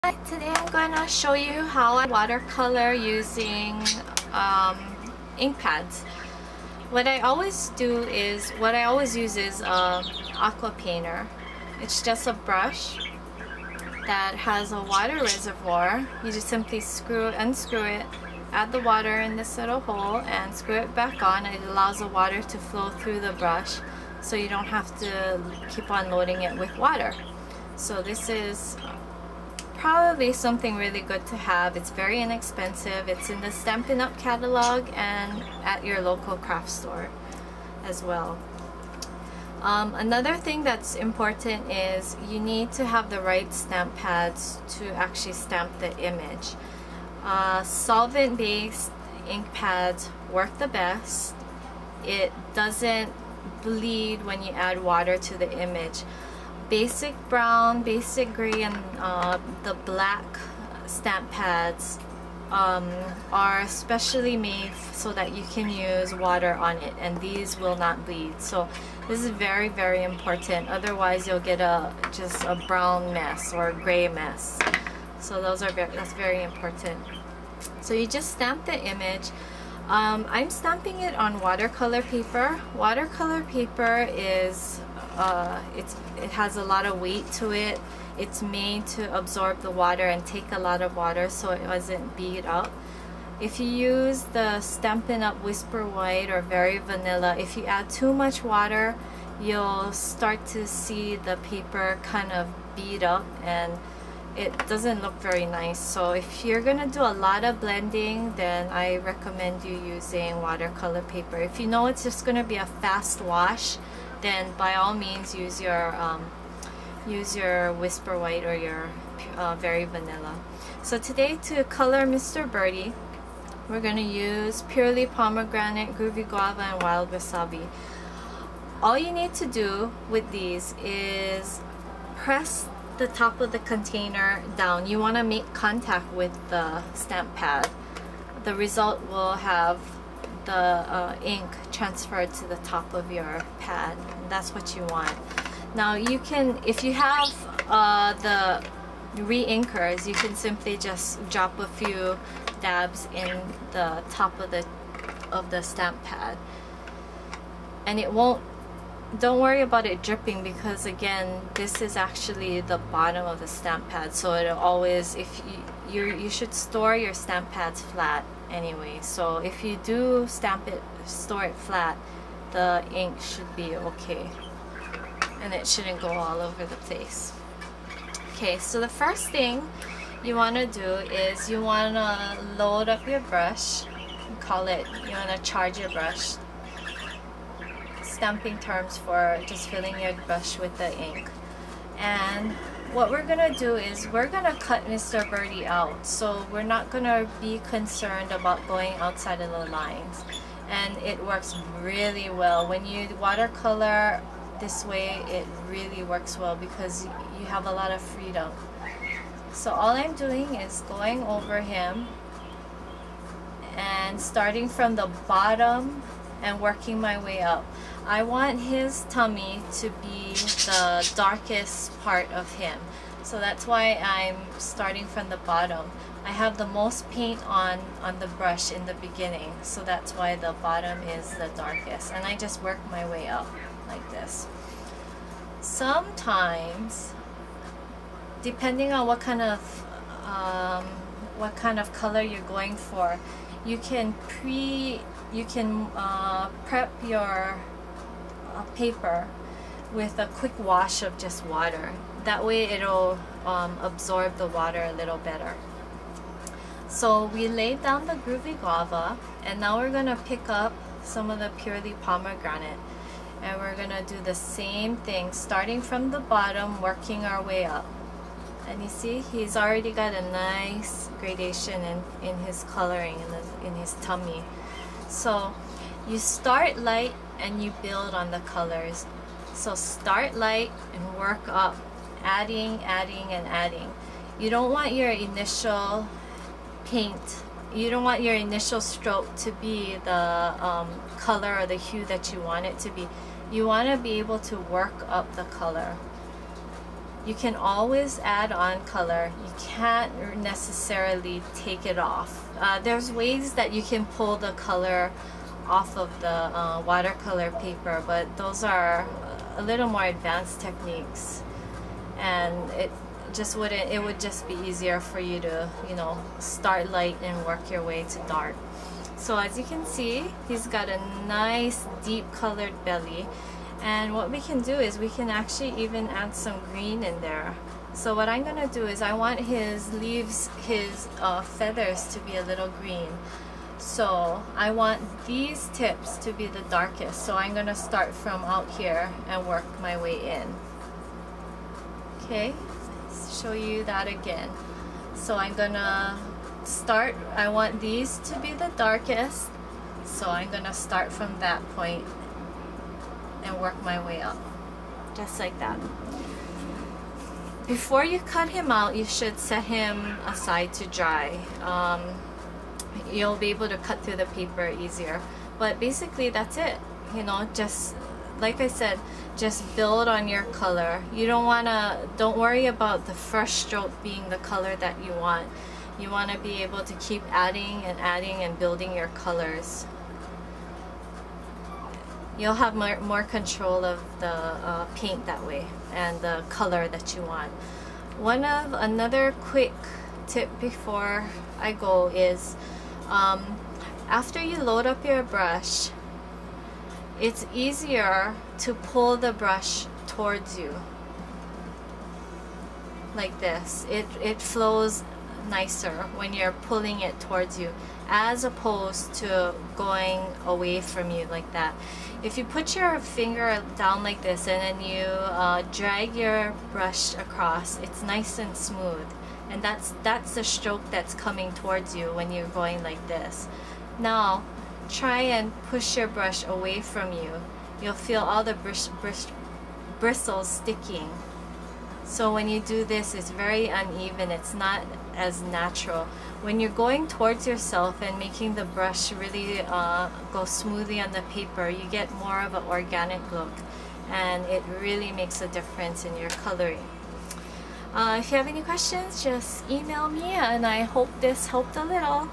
Today I'm going to show you how I watercolor using ink pads. What I always use is aqua painter. It's just a brush that has a water reservoir. You just simply unscrew it, add the water in this little hole and screw it back on. It allows the water to flow through the brush so you don't have to keep on loading it with water. So this is probably something really good to have. It's very inexpensive. It's in the Stampin' Up! Catalog and at your local craft store as well. Another thing that's important is you need to have the right stamp pads to actually stamp the image. Solvent-based ink pads work the best. It doesn't bleed when you add water to the image. Basic brown, basic gray, and the black stamp pads are specially made so that you can use water on it, and these will not bleed. So this is very, very important. Otherwise you'll get just a brown mess or a gray mess. So that's very important. So you just stamp the image. I'm stamping it on watercolor paper. Watercolor paper is it has a lot of weight to it. It's made to absorb the water and take a lot of water so it doesn't bead up. If you use the Stampin' Up! Whisper White or Very Vanilla, if you add too much water, you'll start to see the paper kind of bead up and it doesn't look very nice. So if you're gonna do a lot of blending, then I recommend you using watercolor paper. If you know it's just gonna be a fast wash, then by all means use your Whisper White or your Very Vanilla. So today to color Mr. Birdie, we're gonna use Purely Pomegranate, Groovy Guava, and Wild Wasabi. All you need to do with these is press the top of the container down. You want to make contact with the stamp pad. The result will have the ink transferred to the top of your pad. That's what you want. Now you can, if you have the re-inkers, you can simply just drop a few dabs in the top of the stamp pad, and it won't. Don't worry about it dripping, because again, this is actually the bottom of the stamp pad, so it'll always, if you should store your stamp pads flat anyway. So if you do store it flat, the ink should be okay and it shouldn't go all over the place. Okay, so the first thing you want to do is you want to load up your brush. You want to charge your brush. Stamping terms for just filling your brush with the ink. And what we're gonna do is we're gonna cut Mr. Birdie out, so we're not gonna be concerned about going outside of the lines, and it works really well when you watercolor this way. It really works well because you have a lot of freedom. So all I'm doing is going over him and starting from the bottom and working my way up. I want his tummy to be the darkest part of him, so that's why I'm starting from the bottom. I have the most paint on the brush in the beginning, so that's why the bottom is the darkest, and I just work my way up like this. Sometimes, depending on what kind of color you're going for, you can prep your paper with a quick wash of just water. That way it'll absorb the water a little better. So we laid down the Groovy Guava, and now we're gonna pick up some of the Purely Pomegranate, and we're gonna do the same thing, starting from the bottom, working our way up. And you see, he's already got a nice gradation in his coloring, in his tummy. So you start light and you build on the colors. So start light and work up, adding and adding. You don't want your initial paint, you don't want your initial stroke to be the color or the hue that you want it to be. You want to be able to work up the color. you can always add on color. You can't necessarily take it off. There's ways that you can pull the color off of the watercolor paper, but those are a little more advanced techniques, and it would just be easier for you to, you know, start light and work your way to dark. So as you can see, he's got a nice deep colored belly, and what we can do is we can actually even add some green in there. So what I'm gonna do is I want his leaves, his feathers to be a little green. So I want these tips to be the darkest. So I'm gonna start from out here and work my way in. Okay, let's show you that again. So I'm gonna start, I want these to be the darkest. So I'm gonna start from that point and work my way up. Just like that. Before you cut him out, you should set him aside to dry. You'll be able to cut through the paper easier. But basically that's it. You know, just like I said, just build on your color. You don't worry about the first stroke being the color that you want. You want to be able to keep adding and building your colors. You'll have more control of the paint that way and the color that you want. Another quick tip before I go is after you load up your brush, it's easier to pull the brush towards you like this. It flows nicer when you're pulling it towards you as opposed to going away from you like that. If you put your finger down like this and then you drag your brush across, it's nice and smooth, and that's the stroke that's coming towards you when you're going like this. Now try and push your brush away from you. You'll feel all the bristles sticking. So when you do this, it's very uneven. It's not as natural. When you're going towards yourself and making the brush really go smoothly on the paper, you get more of an organic look, and it really makes a difference in your coloring. If you have any questions, just email me, and I hope this helped a little.